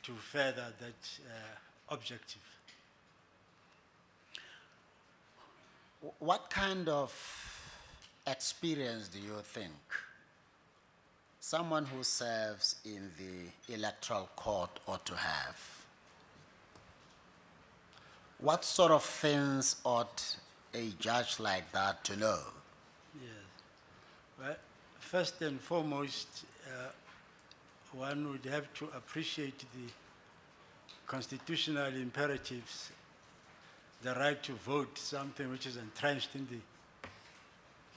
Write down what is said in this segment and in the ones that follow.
to further that objective. What kind of experience do you think someone who serves in the electoral court ought to have? What sort of things ought a judge like that to know? Yes. Well, first and foremost, one would have to appreciate the constitutional imperatives, the right to vote, something which is entrenched in the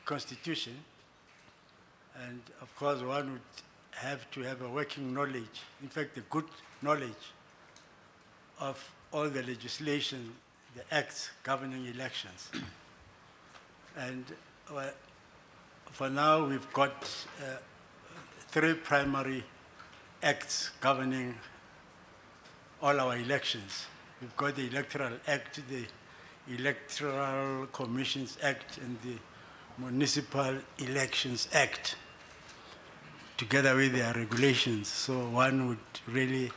Constitution. And of course, one would have to have a working knowledge, in fact, a good knowledge of all the legislation, the acts governing elections. And well, for now, we've got 3 primary acts governing all our elections. We've got the Electoral Act, the Electoral Commissions Act, and the Municipal Elections Act, together with their regulations. So one would really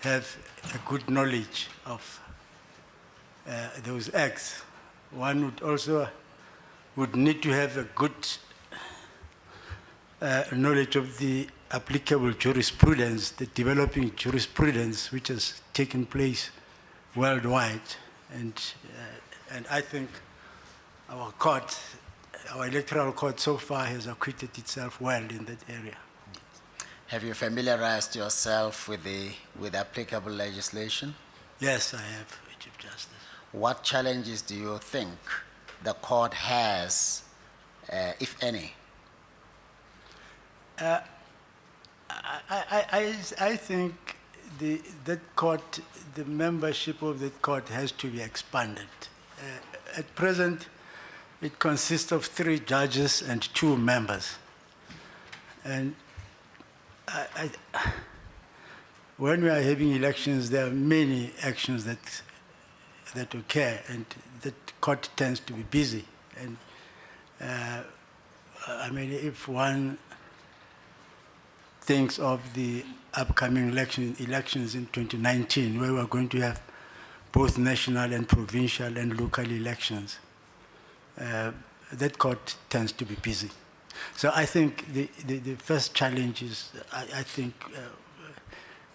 have a good knowledge of those acts. One would also need to have a good knowledge of the applicable jurisprudence, the developing jurisprudence which has taken place worldwide. And I think our court, our electoral court so far has acquitted itself well in that area. Have you familiarized yourself with the applicable legislation? Yes, I have, Chief Justice. What challenges do you think the court has, if any? I think that court, the membership of that court has to be expanded. At present, it consists of 3 judges and 2 members. And when we are having elections, there are many actions that occur, and the court tends to be busy. And I mean, if one thinks of the upcoming elections in 2019, where we are going to have both national and provincial and local elections, that court tends to be busy. So I think the first challenge is, I think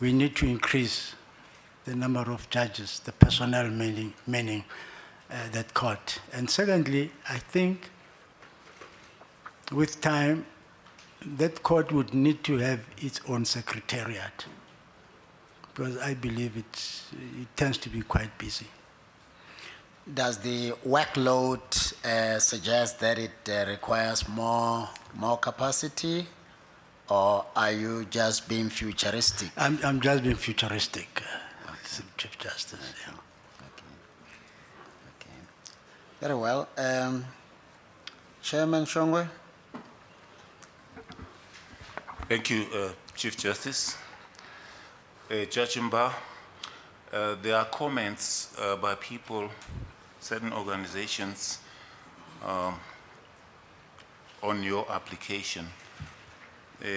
we need to increase the number of judges, the personnel meaning that court. And secondly, I think with time, that court would need to have its own secretariat, because I believe it tends to be quite busy. Does the workload suggest that it requires more capacity, or are you just being futuristic? I'm just being futuristic, Chief Justice. Okay. Yeah. Okay. Very well. Chairman Shongwe? Thank you, Chief Justice. Judge Mbha, there are comments by people, certain organizations, on your application,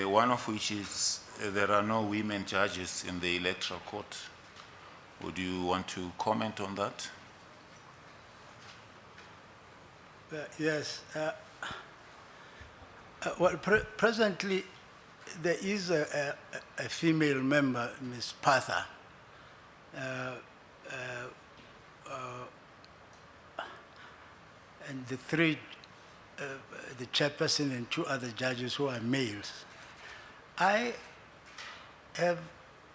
one of which is there are no women judges in the electoral court. Would you want to comment on that? Yes. Well, presently, there is a female member, Ms. Patha, and the 3, the chairperson and 2 other judges who are males. I have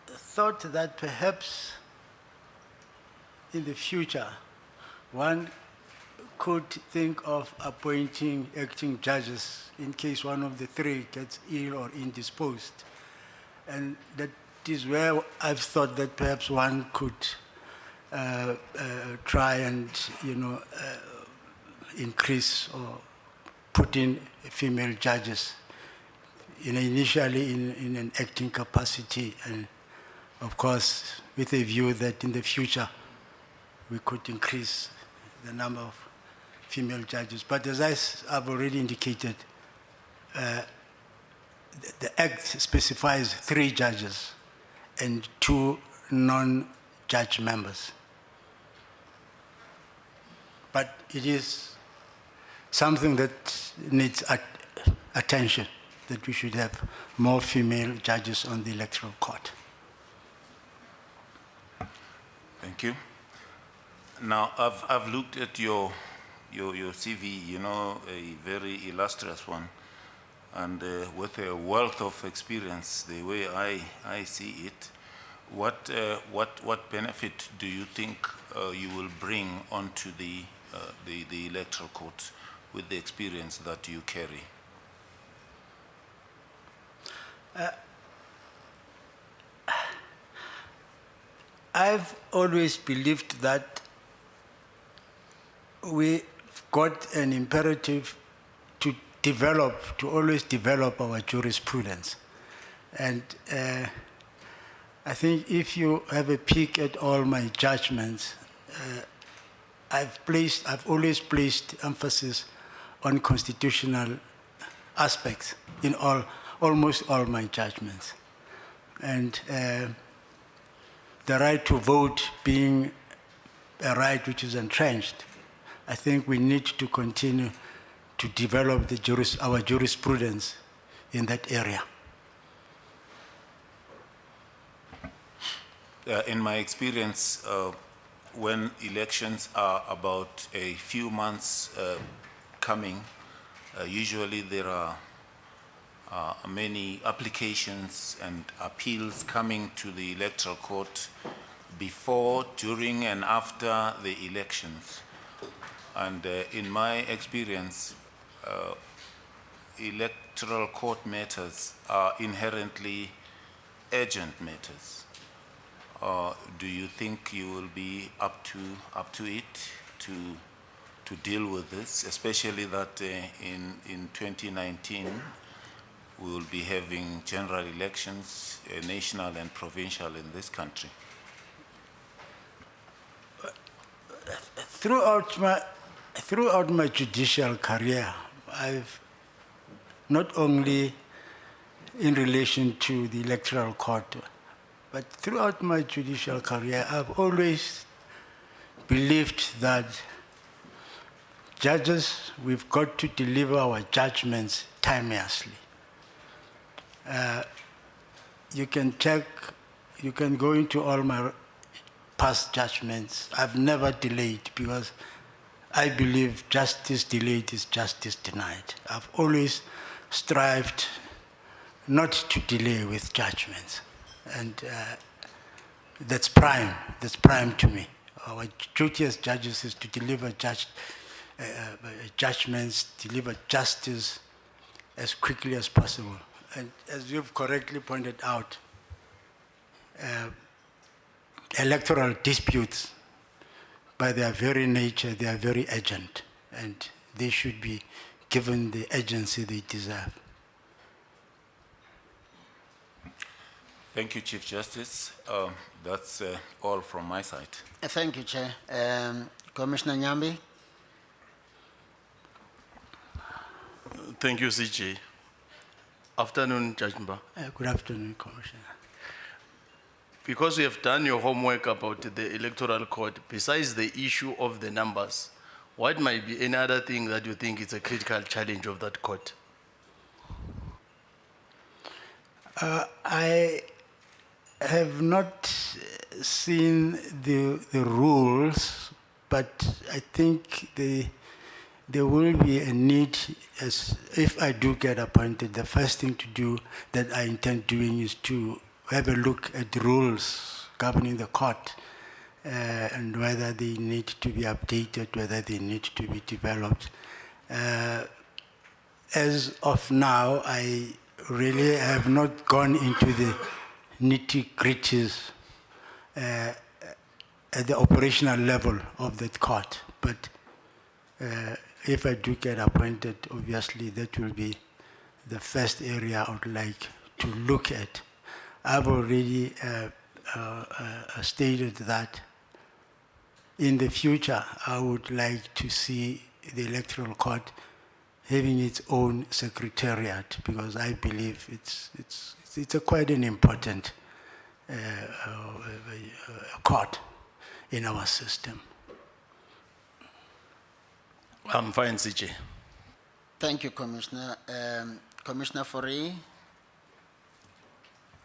thought that perhaps in the future, one could think of appointing acting judges in case one of the 3 gets ill or indisposed. And that is where I've thought that perhaps one could try and, increase or put in female judges, initially in an acting capacity, and of course with a view that in the future we could increase the number of female judges. But as I've already indicated, the Act specifies 3 judges and 2 non-judge members. But it is something that needs attention, that we should have more female judges on the Electoral Court. Thank you. Now, I've looked at your CV, you know, a very illustrious one, and with a wealth of experience, the way I see it, what benefit do you think you will bring onto the Electoral Court with the experience that you carry? I've always believed that we've got an imperative to always develop our jurisprudence. And I think if you have a peek at all my judgments, I've always placed emphasis on constitutional aspects in almost all my judgments. And the right to vote being a right which is entrenched, I think we need to continue to develop our jurisprudence in that area. In my experience, when elections are about a few months coming, usually there are many applications and appeals coming to the Electoral Court before, during, and after the elections. And in my experience, Electoral Court matters are inherently urgent matters. Do you think you will be up to it to deal with this, especially that in 2019 we will be having general elections, national and provincial, in this country? Throughout my judicial career, I've not only in relation to the Electoral Court, but throughout my judicial career, I've always believed that judges, we've got to deliver our judgments timeously. You can check, you can go into all my past judgments. I've never delayed, because I believe justice delayed is justice denied. I've always strived not to delay with judgments. And that's prime to me. Our duty as judges is to deliver judgments, deliver justice as quickly as possible. And as you've correctly pointed out, electoral disputes, by their very nature, they are very urgent, and they should be given the urgency they deserve. Thank you, Chief Justice. That's all from my side. Thank you, Chair. Commissioner Nyambi? Thank you, CJ. Afternoon, Judge Mbha. Good afternoon, Commissioner. Because you have done your homework about the Electoral Court, besides the issue of the numbers, what might be any other thing that you think is a critical challenge of that court? I have not seen the rules, but I think there will be a need, as if I do get appointed, the first thing to do that I intend doing is to have a look at the rules governing the court and whether they need to be updated, whether they need to be developed. As of now, I really have not gone into the nitty-gritties at the operational level of that court. But if I do get appointed, obviously that will be the first area I would like to look at. I've already stated that in the future I would like to see the Electoral Court having its own secretariat, because I believe it's quite an important court in our system. I'm fine, CJ. Thank you, Commissioner. Commissioner Fourie.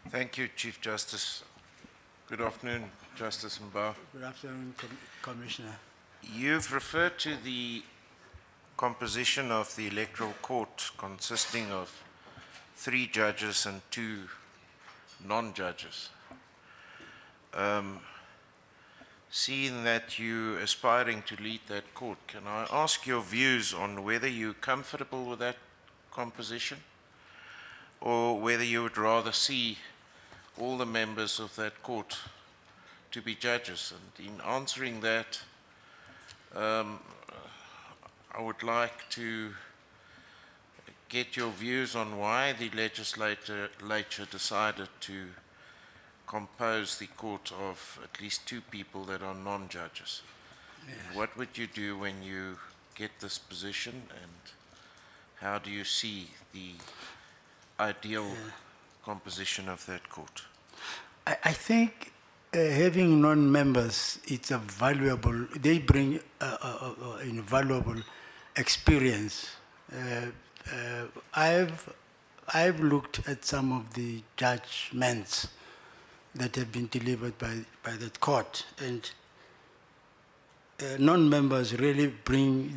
Thank you, Chief Justice. Good afternoon, Justice Mbha. Good afternoon, Commissioner. You've referred to the composition of the Electoral Court consisting of 3 judges and 2 non-judges. Seeing that you're aspiring to lead that court, can I ask your views on whether you're comfortable with that composition or whether you would rather see all the members of that court to be judges? And in answering that, I would like to get your views on why the legislature decided to compose the court of at least 2 people that are non-judges. Yes. What would you do when you get this position, and how do you see the ideal composition of that court? I think having non-members, it's a valuable, they bring invaluable experience. I've looked at some of the judgments that have been delivered by that court, and non-members really bring,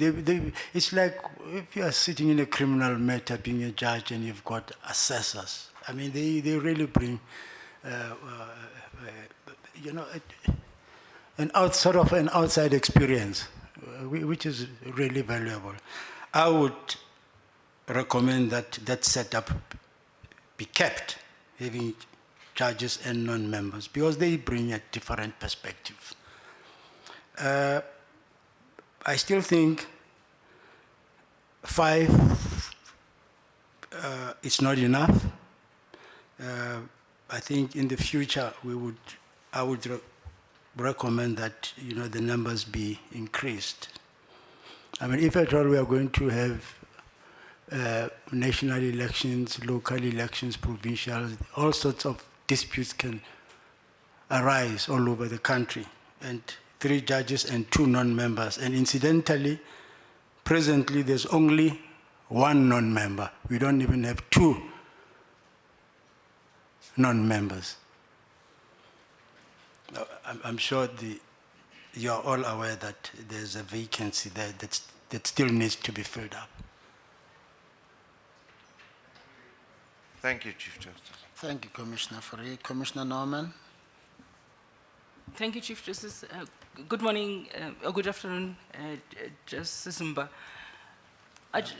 it's like if you are sitting in a criminal matter being a judge and you've got assessors. I mean, they really bring, sort of an outside experience, which is really valuable. I would recommend that that setup be kept, having judges and non-members, because they bring a different perspective. I still think 5 is not enough. I think in the future I would recommend that the numbers be increased. I mean, if at all we are going to have national elections, local elections, provincial, all sorts of disputes can arise all over the country, and 3 judges and 2 non-members. And incidentally, presently there's only 1 non-member. We don't even have 2 non-members. I'm sure you're all aware that there's a vacancy there that still needs to be filled up. Thank you, Chief Justice. Thank you, Commissioner Fourie. Commissioner Norman. Thank you, Chief Justice. Good morning, or good afternoon, Justice Mbha.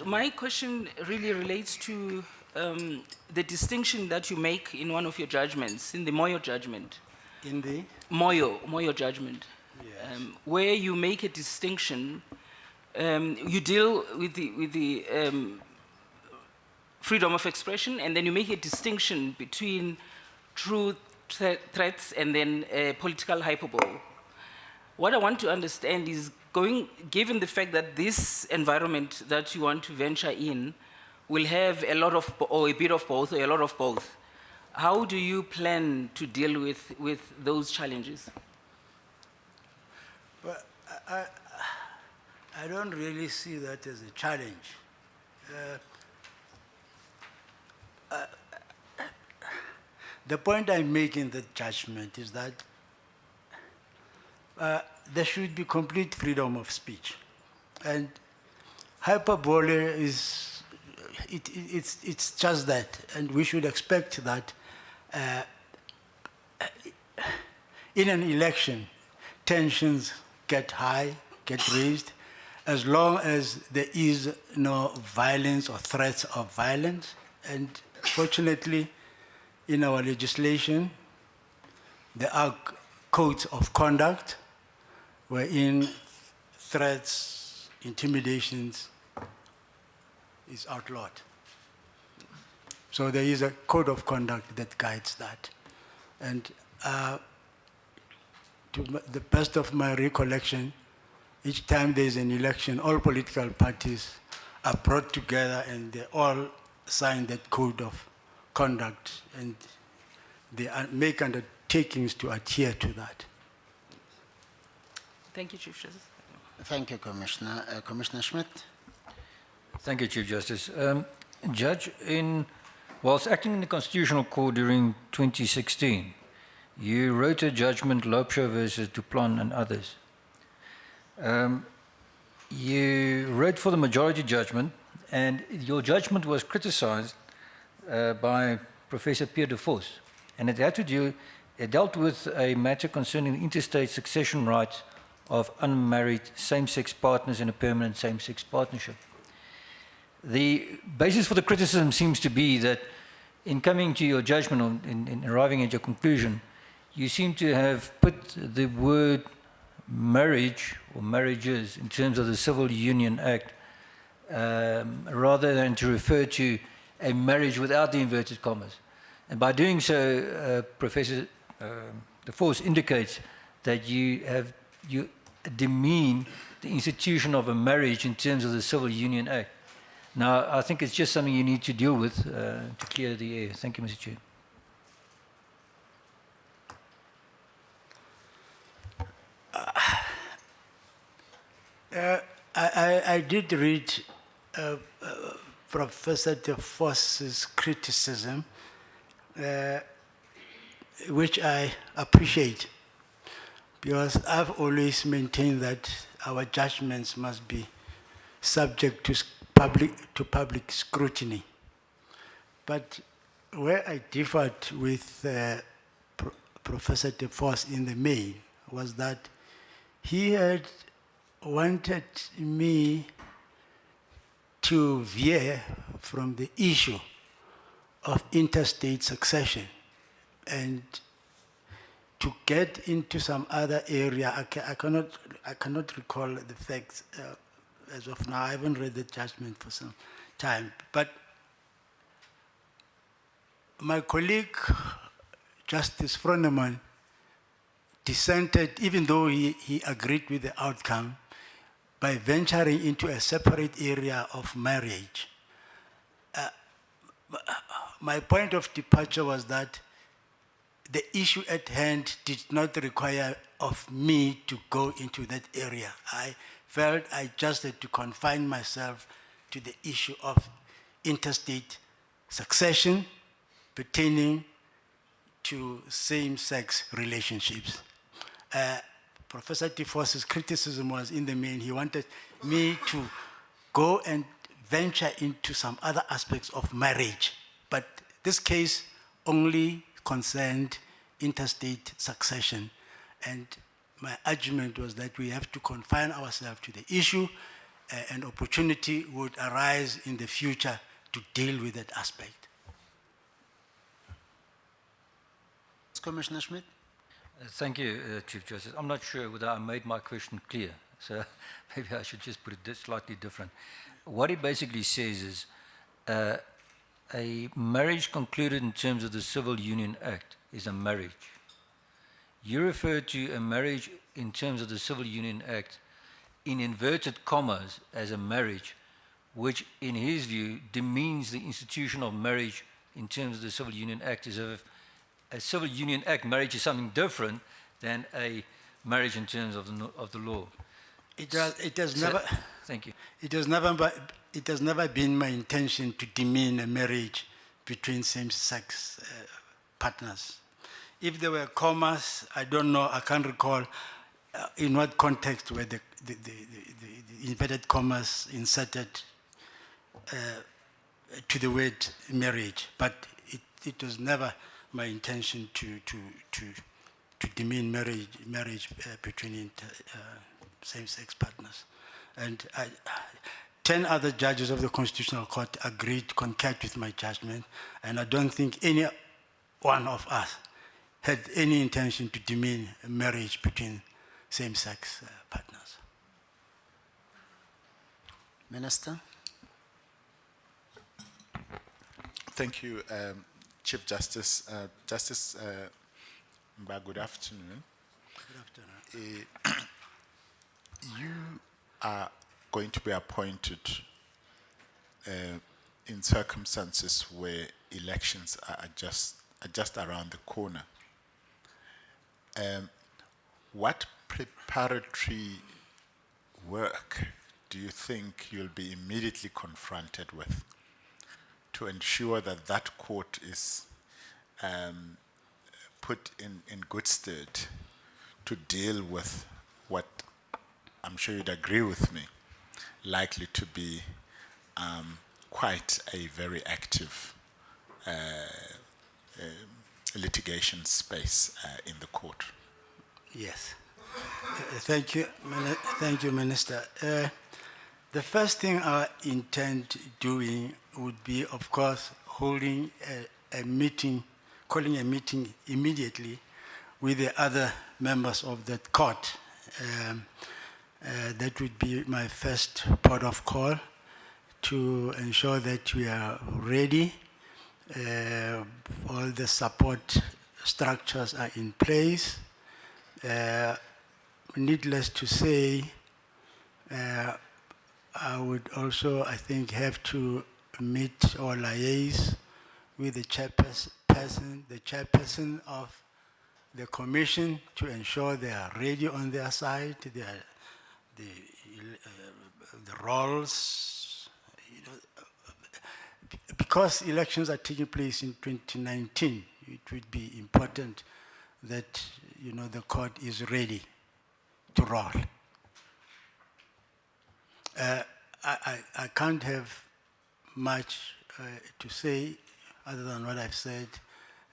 My question really relates to the distinction that you make in one of your judgments, in the Moyo judgment. In the? Moyo judgment. Yes. Where you make a distinction, you deal with the freedom of expression, and then you make a distinction between true threats and then political hyperbole. What I want to understand is, given the fact that this environment that you want to venture in will have a lot of, or a bit of both, or a lot of both, how do you plan to deal with those challenges? But I don't really see that as a challenge. The point I make in the judgment is that there should be complete freedom of speech. And hyperbole is, it's just that. And we should expect that in an election, tensions get high, get raised, as long as there is no violence or threats of violence. And fortunately, in our legislation, there are codes of conduct wherein threats, intimidations is outlawed. So there is a code of conduct that guides that. And to the best of my recollection, each time there's an election, all political parties are brought together and they all sign that code of conduct. And they make undertakings to adhere to that. Thank you, Chief Justice. Thank you, Commissioner. Commissioner Schmidt? Thank you, Chief Justice. Judge, whilst acting in the Constitutional Court during 2016, you wrote a judgment, Lopsha versus Duplan and others. You wrote for the majority judgment, and your judgment was criticized by Professor Pierre de Vos, and it dealt with a matter concerning interstate succession rights of unmarried same-sex partners in a permanent same-sex partnership. The basis for the criticism seems to be that in coming to your judgment, in arriving at your conclusion, you seem to have put the word marriage or marriages in terms of the Civil Union Act rather than to refer to a marriage without the inverted commas. And by doing so, Professor de Vos indicates that you demean the institution of a marriage in terms of the Civil Union Act. Now, I think it's just something you need to deal with to clear the air. Thank you, Mr. Chair. I did read Professor de Vos's criticism, which I appreciate, because I've always maintained that our judgments must be subject to public scrutiny. But where I differed with Professor de Vos in the main was that he had wanted me to veer from the issue of interstate succession and to get into some other area. I cannot recall the facts as of now. I haven't read the judgment for some time. But my colleague, Justice Froneman, dissented, even though he agreed with the outcome, by venturing into a separate area of marriage. My point of departure was that the issue at hand did not require of me to go into that area. I felt I just had to confine myself to the issue of interstate succession pertaining to same-sex relationships. Professor de Vos's criticism was, in the main, he wanted me to go and venture into some other aspects of marriage. But this case only concerned interstate succession. And my argument was that we have to confine ourselves to the issue. An opportunity would arise in the future to deal with that aspect. Commissioner Schmidt? Thank you, Chief Justice. I'm not sure whether I made my question clear, so maybe I should just put it slightly different. What he basically says is a marriage concluded in terms of the Civil Union Act is a marriage. You refer to a marriage in terms of the Civil Union Act in inverted commas as a marriage, which in his view demeans the institution of marriage in terms of the Civil Union Act, as if a Civil Union Act marriage is something different than a marriage in terms of the law. It has never. Thank you. It has never been my intention to demean a marriage between same-sex partners. If there were commas, I don't know. I can't recall in what context were the inverted commas inserted to the word marriage, but it was never my intention to demean marriage between same-sex partners. And 10 other judges of the Constitutional Court concurred with my judgment, and I don't think any one of us had any intention to demean marriage between same-sex partners. Minister? Thank you, Chief Justice. Justice Mbha, good afternoon. Good afternoon. You are going to be appointed in circumstances where elections are just just around the corner. What preparatory work do you think you'll be immediately confronted with to ensure that that court is put in good stead to deal with what I'm sure you'd agree with me, likely to be quite a very active litigation space in the court? Yes. Thank you, Minister. The first thing I intend doing would be, of course, holding a meeting, calling a meeting immediately with the other members of that court. That would be my first port of call to ensure that we are ready. All the support structures are in place. Needless to say, I would also, I think, have to meet or liaise with the chairperson of the commission to ensure they are ready on their side, the roles, because elections are taking place in 2019, it would be important that the court is ready to roll. I can't have much to say other than what I've said.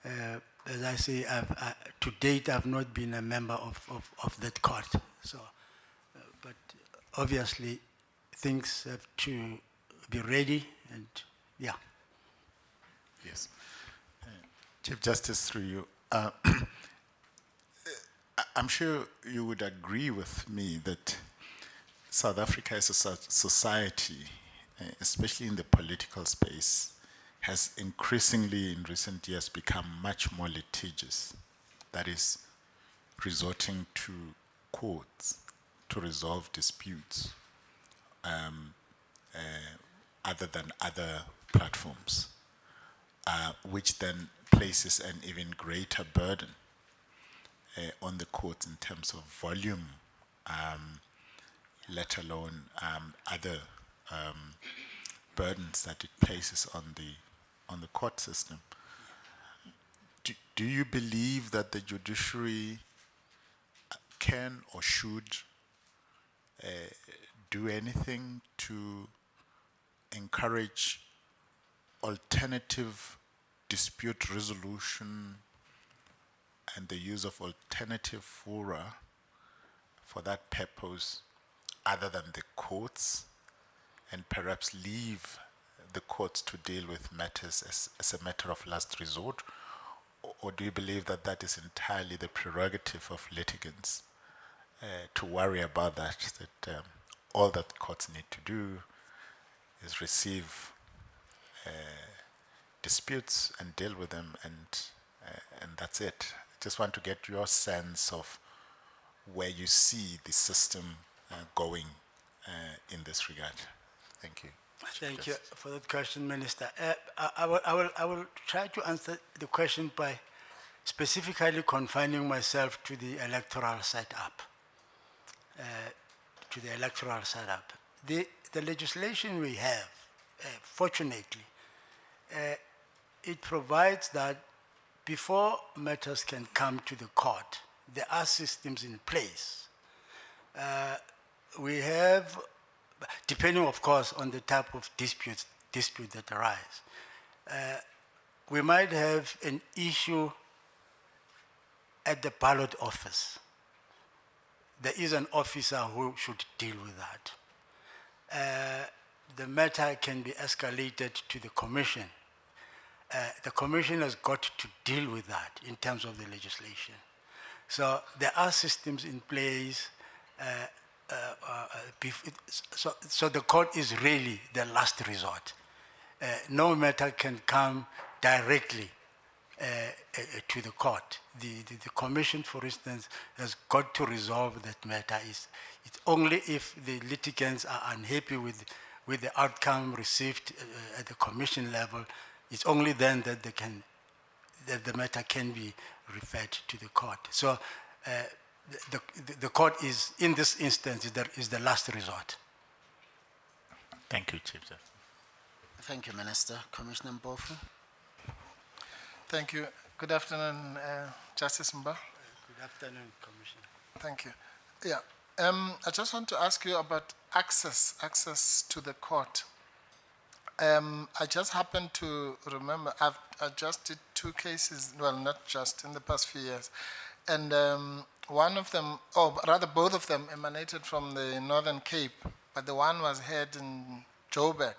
As I say, to date, I've not been a member of that court. So, but obviously, things have to be ready, and yeah. Yes. Chief Justice, through you, I'm sure you would agree with me that South Africa as a society, especially in the political space, has increasingly in recent years become much more litigious. That is, resorting to courts to resolve disputes other than other platforms, which then places an even greater burden on the courts in terms of volume, let alone other burdens that it places on the court system. Do you believe that the judiciary can or should do anything to encourage alternative dispute resolution and the use of alternative fora for that purpose other than the courts, and perhaps leave the courts to deal with matters as a matter of last resort? Or do you believe that that is entirely the prerogative of litigants to worry about that, all that courts need to do is receive disputes and deal with them, and that's it? I just want to get your sense of where you see the system going in this regard. Thank you. Thank you for that question, Minister. I will try to answer the question by specifically confining myself to the electoral setup. The legislation we have, fortunately, it provides that before matters can come to the court, there are systems in place. We have, depending of course on the type of dispute that arise, we might have an issue at the ballot office. There is an officer who should deal with that. The matter can be escalated to the commission. The commission has got to deal with that in terms of the legislation. So there are systems in place. So the court is really the last resort. No matter can come directly to the court. The commission, for instance, has got to resolve that matter. It's only if the litigants are unhappy with the outcome received at the commission level, it's only then that they can that the matter can be referred to the court. So the court is, in this instance, is the last resort. Thank you, Chief Justice. Thank you, Minister. Commissioner Mbha. Thank you. Good afternoon, Justice Mbha. Good afternoon, Commissioner. Thank you. Yeah. I just want to ask you about access to the court. I just happen to remember, I just did 2 cases, well, not just, in the past few years. And one of them, or rather both of them, emanated from the Northern Cape, but the one was heard in Joburg.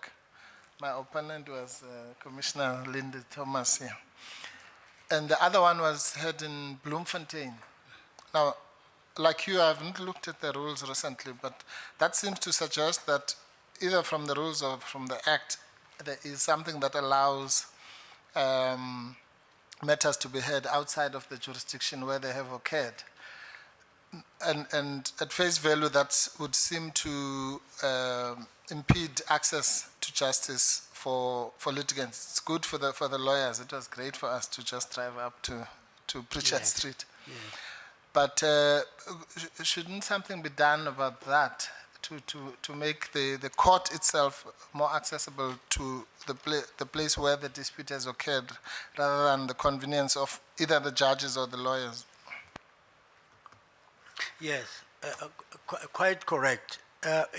My opponent was Commissioner Linda Thomas here. And the other one was heard in Bloemfontein. Now, like you, I haven't looked at the rules recently, but that seems to suggest that either from the rules or from the Act, there is something that allows matters to be heard outside of the jurisdiction where they have occurred. And at face value, that would seem to impede access to justice for litigants. It's good for the lawyers. It was great for us to just drive up to Pritchard Street. Yes. But shouldn't something be done about that to make the court itself more accessible to the place where the dispute has occurred, rather than the convenience of either the judges or the lawyers? Yes, quite correct.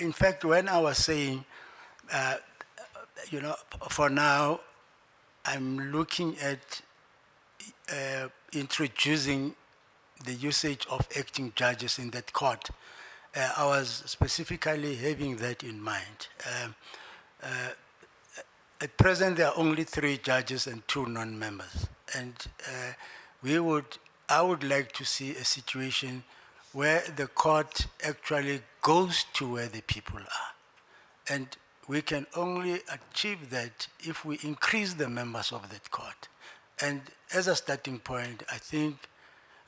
In fact, when I was saying, for now, I'm looking at introducing the usage of acting judges in that court. I was specifically having that in mind. At present, there are only 3 judges and 2 non-members. And I would like to see a situation where the court actually goes to where the people are. And we can only achieve that if we increase the members of that court. And as a starting point, I think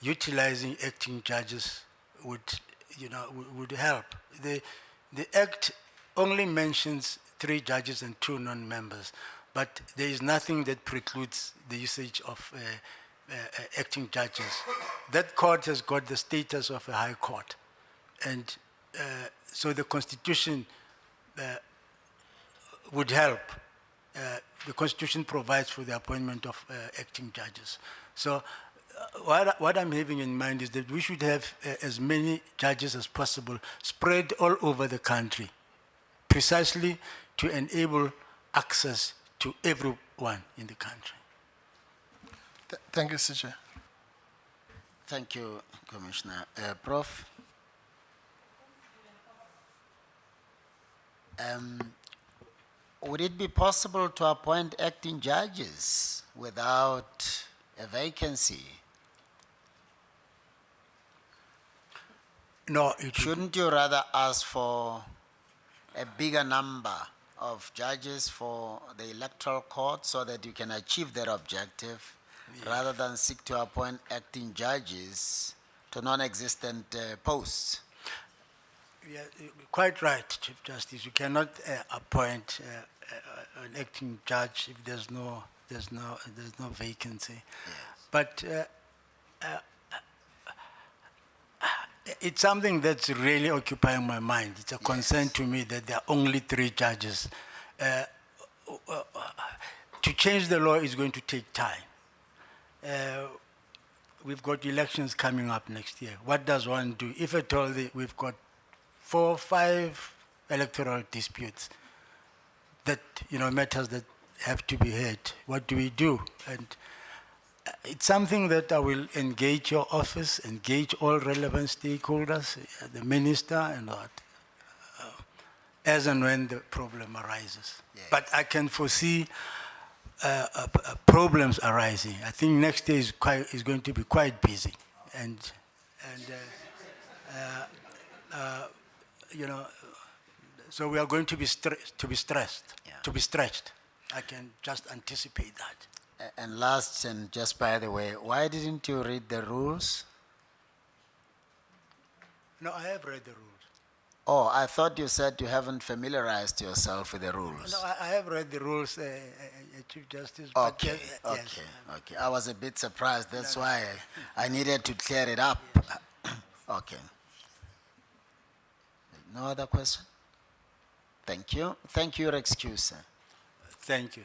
utilizing acting judges would help. The Act only mentions 3 judges and 2 non-members, but there is nothing that precludes the usage of acting judges. That court has got the status of a high court. And so the Constitution would help. The Constitution provides for the appointment of acting judges. So what I'm having in mind is that we should have as many judges as possible spread all over the country, precisely to enable access to everyone in the country. Thank you, CJ. Thank you, Commissioner. Prof? Would it be possible to appoint acting judges without a vacancy? No, Shouldn't you rather ask for a bigger number of judges for the electoral court so that you can achieve that objective, rather than seek to appoint acting judges to non-existent posts? Yeah, quite right, Chief Justice. You cannot appoint an acting judge if there's no vacancy. Yes. But it's something that's really occupying my mind. It's a concern to me that there are only 3 judges. To change the law is going to take time. We've got elections coming up next year. What does one do? If at all we've got 4 or 5 electoral disputes, that matters that have to be heard, what do we do? And it's something that I will engage your office, engage all relevant stakeholders, the minister and what, as and when the problem arises. Yes. But I can foresee problems arising. I think next year is going to be quite busy, and so we are going to be stressed. Yeah. To be stretched. I can just anticipate that. And last, and just by the way, why didn't you read the rules? No, I have read the rules. Oh, I thought you said you haven't familiarized yourself with the rules. No, I have read the rules, Chief Justice. but, Okay, yes. okay, okay. I was a bit surprised. That's why I needed to clear it up. Okay. No other question? Thank you. Thank you, your excuse, sir. Thank you.